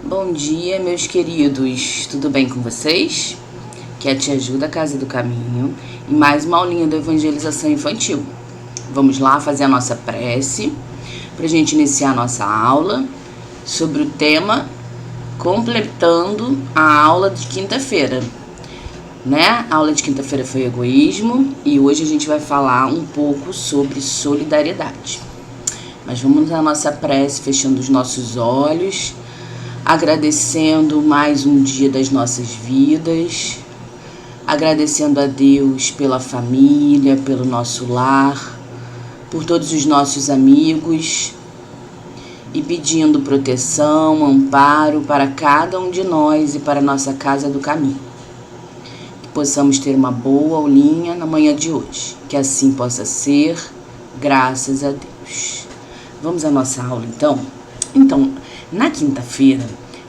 Bom dia, meus queridos, tudo bem com vocês? Que a Tia Ju da Casa do Caminho e mais uma aulinha da evangelização infantil. Vamos lá fazer a nossa prece para a gente iniciar a nossa aula sobre o tema completando a aula de quinta-feira, né? A aula de quinta-feira foi egoísmo e hoje a gente vai falar um pouco sobre solidariedade. Mas vamos à nossa prece, fechando os nossos olhos, agradecendo mais um dia das nossas vidas, agradecendo a Deus pela família, pelo nosso lar, por todos os nossos amigos e pedindo proteção, amparo para cada um de nós e para a nossa Casa do Caminho. Que possamos ter uma boa aulinha na manhã de hoje, que assim possa ser, graças a Deus. Vamos à nossa aula, então? Então, na quinta-feira,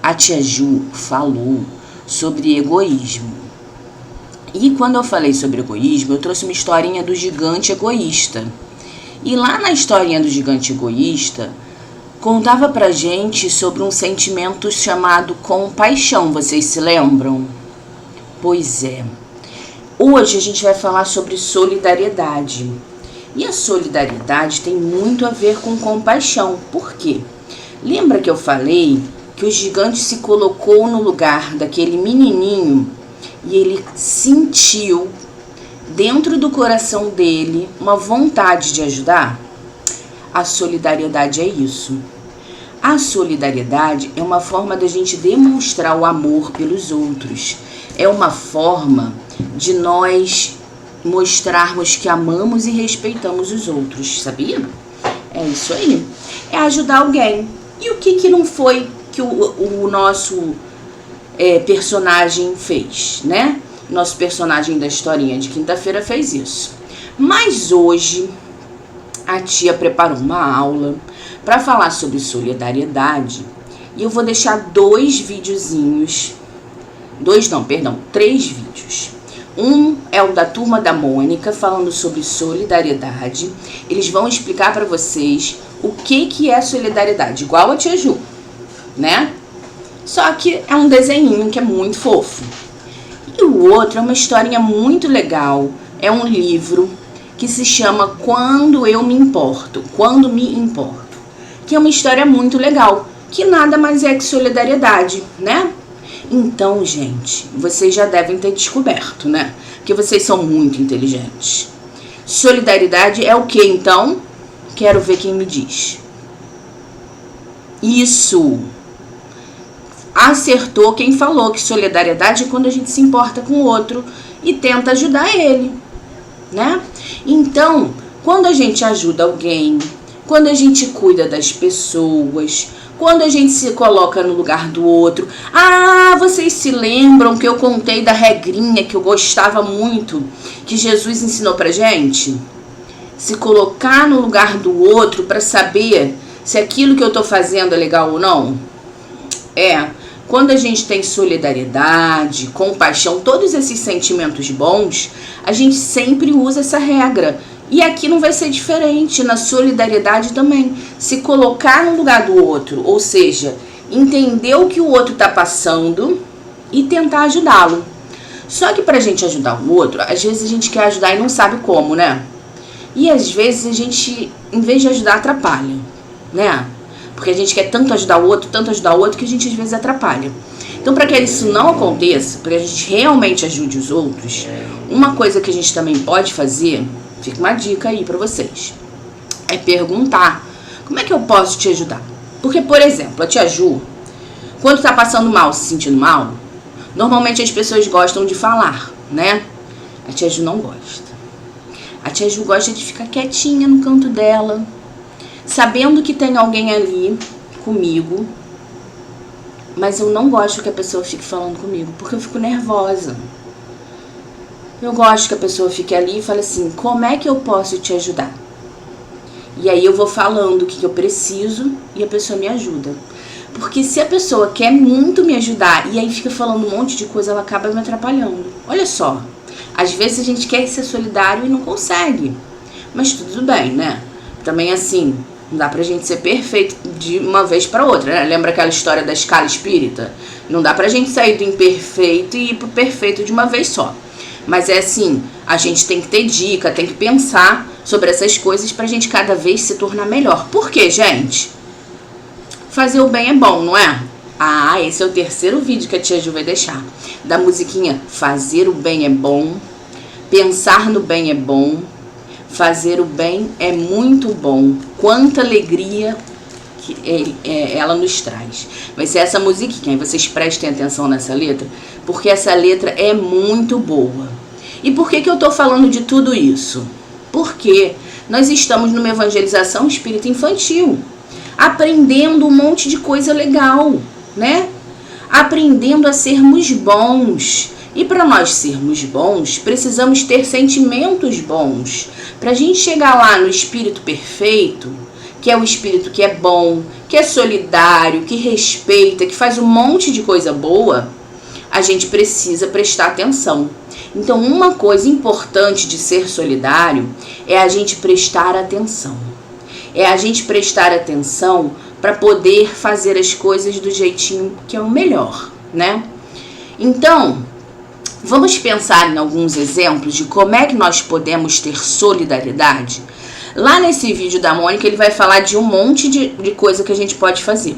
a Tia Ju falou sobre egoísmo. E quando eu falei sobre egoísmo, eu trouxe uma historinha do gigante egoísta. E lá na historinha do gigante egoísta, contava pra gente sobre um sentimento chamado compaixão. Vocês se lembram? Pois é. Hoje a gente vai falar sobre solidariedade. E a solidariedade tem muito a ver com compaixão. Por quê? Lembra que eu falei que o gigante se colocou no lugar daquele menininho e ele sentiu dentro do coração dele uma vontade de ajudar? A solidariedade é isso. A solidariedade é uma forma da gente demonstrar o amor pelos outros. É uma forma de nós mostrarmos que amamos e respeitamos os outros, sabia? É isso aí. É ajudar alguém. E o que não foi que o nosso personagem fez, né? Nosso personagem da historinha de quinta-feira fez isso. Mas hoje a tia preparou uma aula para falar sobre solidariedade e eu vou deixar três vídeos. Um é o da turma da Mônica, falando sobre solidariedade. Eles vão explicar para vocês o que é solidariedade, igual a Tia Ju, né? Só que é um desenhinho que é muito fofo. E o outro é uma historinha muito legal. É um livro que se chama Quando Me Importo, que é uma história muito legal, que nada mais é que solidariedade, né? Então, gente, vocês já devem ter descoberto, né? Porque vocês são muito inteligentes. Solidariedade é o que, então? Quero ver quem me diz. Isso! Acertou quem falou que solidariedade é quando a gente se importa com o outro e tenta ajudar ele, né? Então, quando a gente ajuda alguém, quando a gente cuida das pessoas, quando a gente se coloca no lugar do outro. Ah, vocês se lembram que eu contei da regrinha que eu gostava muito, que Jesus ensinou pra gente? Se colocar no lugar do outro para saber se aquilo que eu tô fazendo é legal ou não? Quando a gente tem solidariedade, compaixão, todos esses sentimentos bons, a gente sempre usa essa regra. E aqui não vai ser diferente, na solidariedade também. Se colocar no lugar do outro, ou seja, entender o que o outro está passando e tentar ajudá-lo. Só que pra gente ajudar o outro, às vezes a gente quer ajudar e não sabe como, né? E às vezes a gente, em vez de ajudar, atrapalha, né? Porque a gente quer tanto ajudar o outro, que a gente às vezes atrapalha. Então, para que isso não aconteça, para que a gente realmente ajude os outros, uma coisa que a gente também pode fazer, fica uma dica aí para vocês, é perguntar: como é que eu posso te ajudar? Porque, por exemplo, a Tia Ju, quando tá passando mal, se sentindo mal, normalmente as pessoas gostam de falar, né? A Tia Ju não gosta. A Tia Ju gosta de ficar quietinha no canto dela, sabendo que tem alguém ali comigo, mas eu não gosto que a pessoa fique falando comigo, porque eu fico nervosa. Eu gosto que a pessoa fique ali e fale assim: como é que eu posso te ajudar? E aí eu vou falando o que eu preciso e a pessoa me ajuda. Porque se a pessoa quer muito me ajudar e aí fica falando um monte de coisa, ela acaba me atrapalhando. Olha só, às vezes a gente quer ser solidário e não consegue. Mas tudo bem, né? Também assim, Não dá pra gente ser perfeito de uma vez pra outra, né? Lembra aquela história da escala espírita? Não dá pra gente sair do imperfeito e ir pro perfeito de uma vez só. Mas é assim, a gente tem que ter dica, tem que pensar sobre essas coisas pra gente cada vez se tornar melhor. Por quê, gente? Fazer o bem é bom, não é? Ah, esse é o terceiro vídeo que a tia Ju vai deixar. Da musiquinha Fazer o Bem é Bom, Pensar no Bem é Bom, Fazer o Bem é muito bom. Quanta alegria que ela nos traz. Vai ser essa musiquinha, aí vocês prestem atenção nessa letra, porque essa letra é muito boa. E por que eu tô falando de tudo isso? Porque nós estamos numa evangelização espírita infantil, aprendendo um monte de coisa legal, né? Aprendendo a sermos bons. E para nós sermos bons, precisamos ter sentimentos bons. Para a gente chegar lá no espírito perfeito, que é o espírito que é bom, que é solidário, que respeita, que faz um monte de coisa boa, a gente precisa prestar atenção. Então, uma coisa importante de ser solidário é a gente prestar atenção. É a gente prestar atenção para poder fazer as coisas do jeitinho que é o melhor, né? Então, vamos pensar em alguns exemplos de como é que nós podemos ter solidariedade? Lá nesse vídeo da Mônica, ele vai falar de um monte de coisa que a gente pode fazer.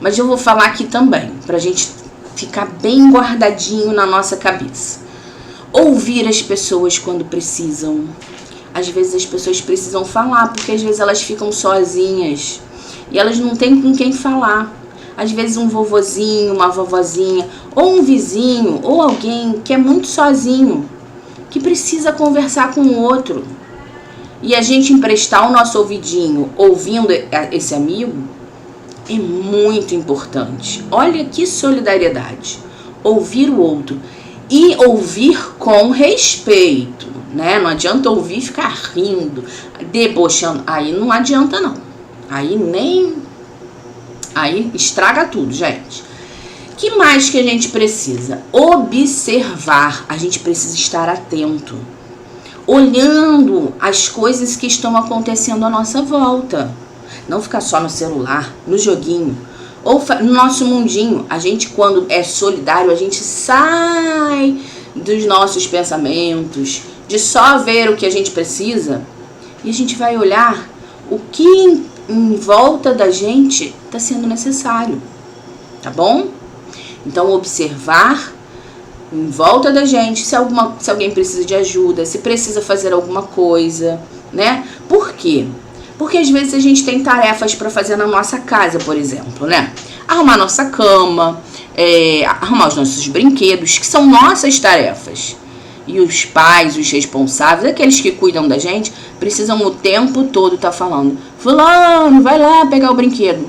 Mas eu vou falar aqui também, pra gente ficar bem guardadinho na nossa cabeça. Ouvir as pessoas quando precisam. Às vezes as pessoas precisam falar, porque às vezes elas ficam sozinhas. E elas não têm com quem falar. Às vezes um vovozinho, uma vovozinha, ou um vizinho, ou alguém que é muito sozinho, que precisa conversar com o outro. E a gente emprestar o nosso ouvidinho ouvindo esse amigo é muito importante. Olha que solidariedade. Ouvir o outro e ouvir com respeito, né? Não adianta ouvir e ficar rindo, debochando. Aí não adianta não. Aí estraga tudo, gente. Que mais que a gente precisa? Observar. A gente precisa estar atento, olhando as coisas que estão acontecendo à nossa volta. Não ficar só no celular, no joguinho, ou no nosso mundinho. A gente, quando é solidário, a gente sai dos nossos pensamentos, de só ver o que a gente precisa, e a gente vai olhar o que em volta da gente está sendo necessário, tá bom? Então, observar em volta da gente, se alguém precisa de ajuda, se precisa fazer alguma coisa, né? Por quê? Porque às vezes a gente tem tarefas para fazer na nossa casa, por exemplo, né? Arrumar nossa cama, arrumar os nossos brinquedos, que são nossas tarefas. E os pais, os responsáveis, aqueles que cuidam da gente, precisam o tempo todo estar falando: fulano, vai lá pegar o brinquedo.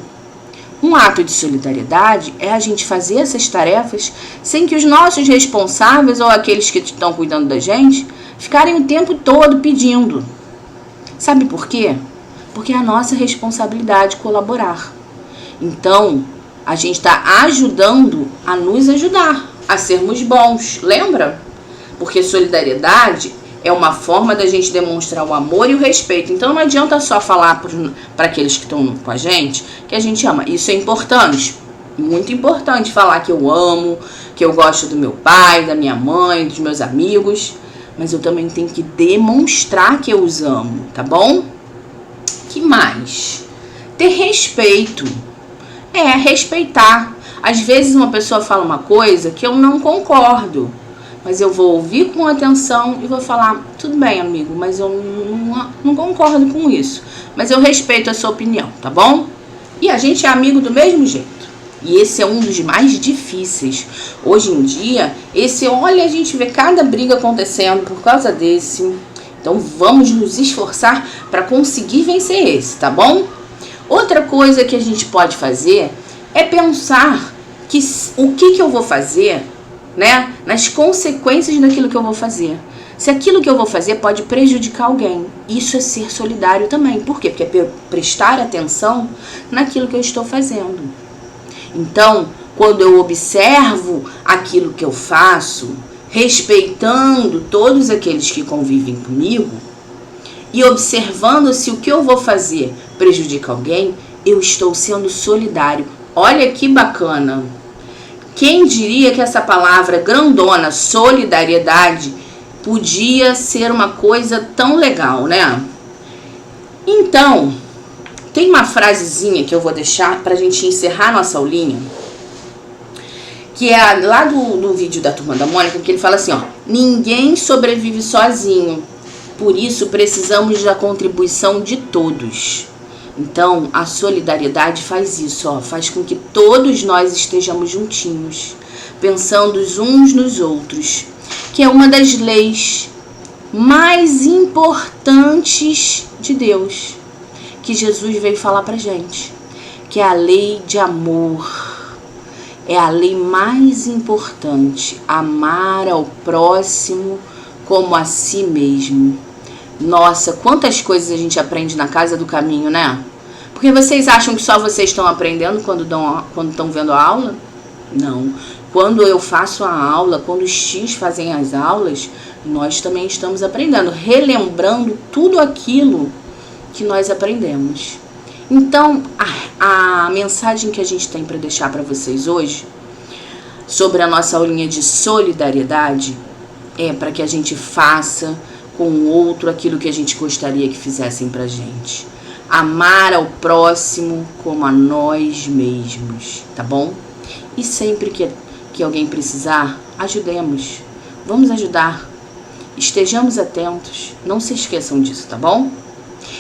Um ato de solidariedade é a gente fazer essas tarefas sem que os nossos responsáveis ou aqueles que estão cuidando da gente ficarem o tempo todo pedindo. Sabe por quê? Porque é a nossa responsabilidade colaborar. Então, a gente está ajudando a nos ajudar, a sermos bons. Lembra? Porque solidariedade é uma forma da gente demonstrar o amor e o respeito. Então não adianta só falar para aqueles que estão com a gente que a gente ama. Isso é importante, muito importante, falar que eu amo, que eu gosto do meu pai, da minha mãe, dos meus amigos. Mas eu também tenho que demonstrar que eu os amo, tá bom? Que mais? Ter respeito. Respeitar. Às vezes uma pessoa fala uma coisa que eu não concordo, mas eu vou ouvir com atenção e vou falar: tudo bem, amigo, mas eu não concordo com isso. Mas eu respeito a sua opinião, tá bom? E a gente é amigo do mesmo jeito. E esse é um dos mais difíceis. Hoje em dia, olha, a gente vê cada briga acontecendo por causa desse. Então vamos nos esforçar para conseguir vencer esse, tá bom? Outra coisa que a gente pode fazer é pensar que o que eu vou fazer, né, nas consequências daquilo que eu vou fazer. Se aquilo que eu vou fazer pode prejudicar alguém, isso é ser solidário também. Por quê? Porque é prestar atenção naquilo que eu estou fazendo. Então, quando eu observo aquilo que eu faço, respeitando todos aqueles que convivem comigo, e observando se o que eu vou fazer prejudica alguém, eu estou sendo solidário. Olha que bacana. Quem diria que essa palavra grandona, solidariedade, podia ser uma coisa tão legal, né? Então, tem uma frasezinha que eu vou deixar pra gente encerrar nossa aulinha, que é lá do vídeo da Turma da Mônica, que ele fala assim, ó: ninguém sobrevive sozinho, por isso precisamos da contribuição de todos. Então, a solidariedade faz isso, ó, faz com que todos nós estejamos juntinhos, pensando uns nos outros, que é uma das leis mais importantes de Deus, que Jesus veio falar pra gente, que é a lei de amor. É a lei mais importante, amar ao próximo como a si mesmo. Nossa, quantas coisas a gente aprende na Casa do Caminho, né? Porque vocês acham que só vocês estão aprendendo quando estão vendo a aula? Não. Quando eu faço a aula, quando os tios fazem as aulas, nós também estamos aprendendo, relembrando tudo aquilo que nós aprendemos. Então, a mensagem que a gente tem para deixar para vocês hoje, sobre a nossa aulinha de solidariedade, é para que a gente faça com o outro aquilo que a gente gostaria que fizessem pra gente. Amar ao próximo como a nós mesmos, tá bom? E sempre que alguém precisar, ajudemos. Vamos ajudar. Estejamos atentos. Não se esqueçam disso, tá bom?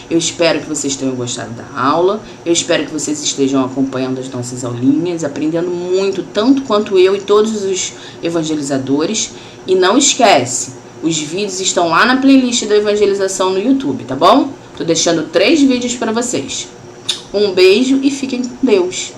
Eu espero que vocês tenham gostado da aula. Eu espero que vocês estejam acompanhando as nossas aulinhas, aprendendo muito, tanto quanto eu e todos os evangelizadores. E não esquece, os vídeos estão lá na playlist da evangelização no YouTube, tá bom? Tô deixando 3 vídeos para vocês. Um beijo e fiquem com Deus.